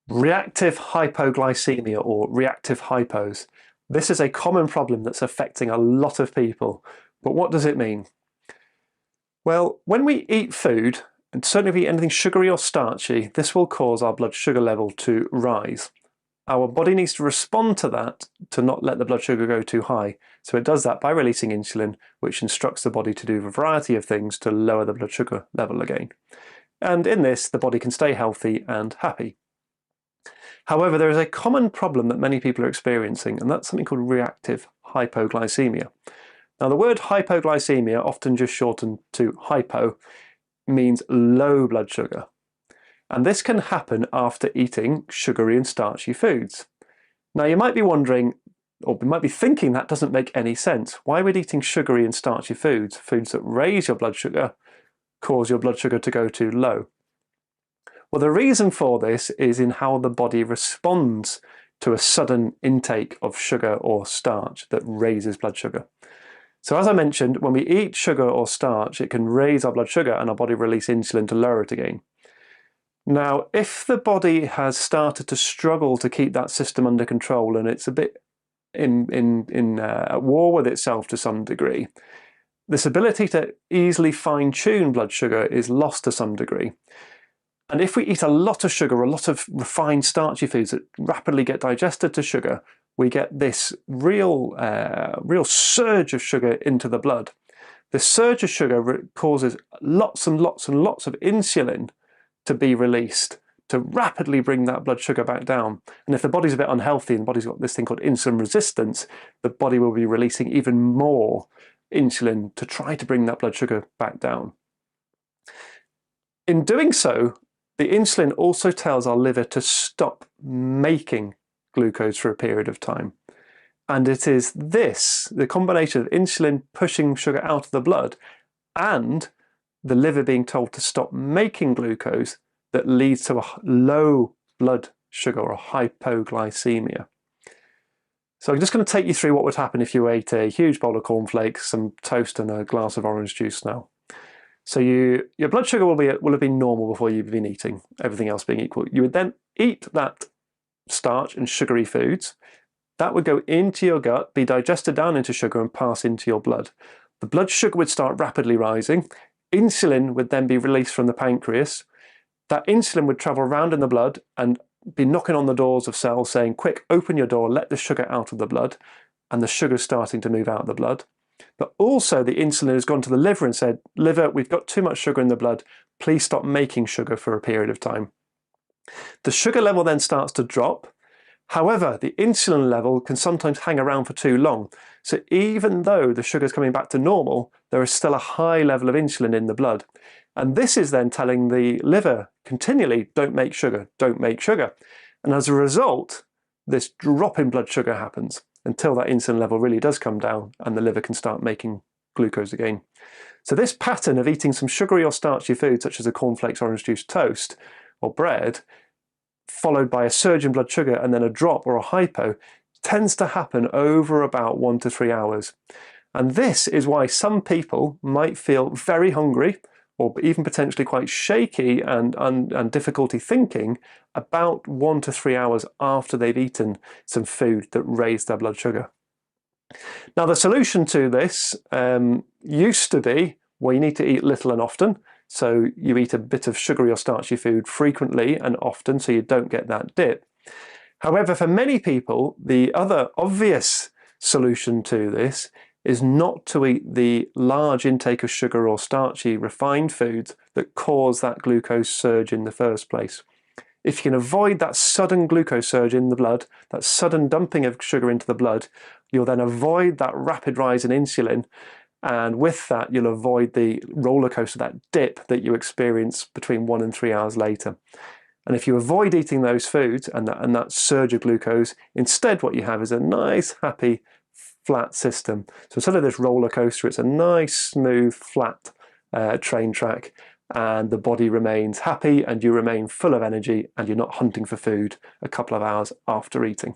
Reactive hypoglycemia or reactive hypos. This is a common problem that's affecting a lot of people. But what does it mean? Well, when we eat food, and certainly if we eat anything sugary or starchy, this will cause our blood sugar level to rise. Our body needs to respond to that to not let the blood sugar go too high. So it does that by releasing insulin, which instructs the body to do a variety of things to lower the blood sugar level again. And in this, the body can stay healthy and happy. However, there is a common problem that many people are experiencing, and that's something called reactive hypoglycemia. Now, the word hypoglycemia, often just shortened to hypo, means low blood sugar. And this can happen after eating sugary and starchy foods. Now, you might be wondering, or you might be thinking that doesn't make any sense. Why would eating sugary and starchy foods, foods that raise your blood sugar, cause your blood sugar to go too low? Well, the reason for this is in how the body responds to a sudden intake of sugar or starch that raises blood sugar. So as I mentioned, when we eat sugar or starch, it can raise our blood sugar and our body release insulin to lower it again. Now, if the body has started to struggle to keep that system under control and it's a bit at war with itself to some degree, this ability to easily fine-tune blood sugar is lost to some degree. And if we eat a lot of sugar, a lot of refined starchy foods that rapidly get digested to sugar, we get this real surge of sugar into the blood. This surge of sugar causes lots and lots and lots of insulin to be released to rapidly bring that blood sugar back down. And if the body's a bit unhealthy and the body's got this thing called insulin resistance, the body will be releasing even more insulin to try to bring that blood sugar back down. In doing so, the insulin also tells our liver to stop making glucose for a period of time. And it is this, the combination of insulin pushing sugar out of the blood and the liver being told to stop making glucose, that leads to a low blood sugar or hypoglycemia. So I'm just going to take you through what would happen if you ate a huge bowl of cornflakes, some toast and a glass of orange juice now. So your blood sugar will have been normal before you've been eating, everything else being equal. You would then eat that starch and sugary foods. That would go into your gut, be digested down into sugar and pass into your blood. The blood sugar would start rapidly rising. Insulin would then be released from the pancreas. That insulin would travel around in the blood and be knocking on the doors of cells saying, quick, open your door, let the sugar out of the blood. And the sugar's starting to move out of the blood. But also the insulin has gone to the liver and said, liver, we've got too much sugar in the blood. Please stop making sugar for a period of time. The sugar level then starts to drop. However, the insulin level can sometimes hang around for too long. So even though the sugar is coming back to normal, there is still a high level of insulin in the blood. And this is then telling the liver continually, don't make sugar, don't make sugar. And as a result, this drop in blood sugar happens until that insulin level really does come down and the liver can start making glucose again. So this pattern of eating some sugary or starchy food, such as a cornflakes, orange juice, toast, or bread, followed by a surge in blood sugar and then a drop or a hypo, tends to happen over about 1 to 3 hours. And this is why some people might feel very hungry or even potentially quite shaky and difficulty thinking about 1 to 3 hours after they've eaten some food that raised their blood sugar. Now, the solution to this used to be, well, you need to eat little and often. So you eat a bit of sugary or starchy food frequently and often so you don't get that dip. However, for many people, the other obvious solution to this is not to eat the large intake of sugar or starchy refined foods that cause that glucose surge in the first place. If you can avoid that sudden glucose surge in the blood, that sudden dumping of sugar into the blood, you'll then avoid that rapid rise in insulin. And with that, you'll avoid the roller coaster, that dip that you experience between 1 and 3 hours later. And if you avoid eating those foods and that surge of glucose, instead what you have is a nice, happy, flat system. So instead of this roller coaster, it's a nice, smooth, flat train track. And the body remains happy and you remain full of energy and you're not hunting for food a couple of hours after eating.